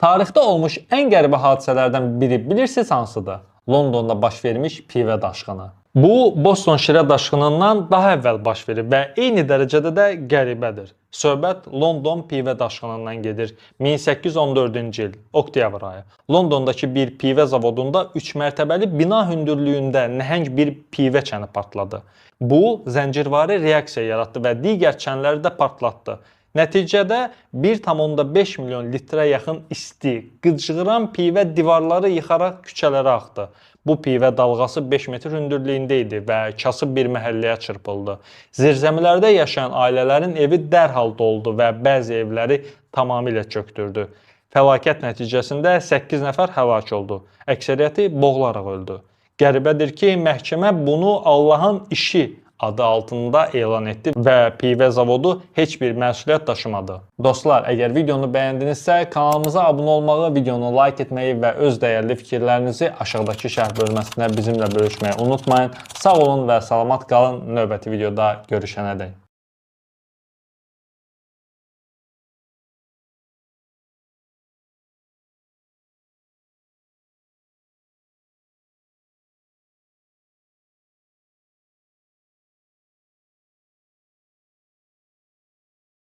Tarixdə olmuş ən qəribə hadisələrdən biri bilirsiniz hansıdır? Londonda baş vermiş pivə daşqını. Bu, Boston şirə daşqınından daha əvvəl baş verib və eyni dərəcədə də qəribədir. Söhbət London pivə daşqınından gedir. 1814-cü il, oktyabr ayı. Londondakı bir pivə zavodunda 3 mərtəbəli bina hündürlüyündə nəhəng bir pivə çəni partladı. Bu, zəncirvari reaksiya yaratdı və digər çənləri də partlatdı. Nəticədə 1,5 milyon litrə yaxın isti, qıcğıran pivə divarları yıxaraq küçələrə axdı. Bu pivə dalğası 5 metr hündürlüyündə idi və kasıb bir məhəlləyə çırpıldı. Zirzəmilərdə yaşayan ailələrin evi dərhal doldu və bəzi evləri tamamilə çökdürdü. Fəlakət nəticəsində 8 nəfər həlak oldu. Əksəriyyəti boğularaq öldü. Qəribədir ki, məhkəmə bunu Allahın işi adı altında elan etdi və pivə zavodu heç bir məsuliyyət daşımadı. Dostlar, əgər videonu bəyəndinizsə, kanalımıza abunə olmağı, videonu like etməyi və öz dəyərli fikirlərinizi aşağıdakı şərh bölməsində bizimlə bölüşməyi unutmayın. Sağ olun və salamat qalın. Növbəti videoda görüşənədək.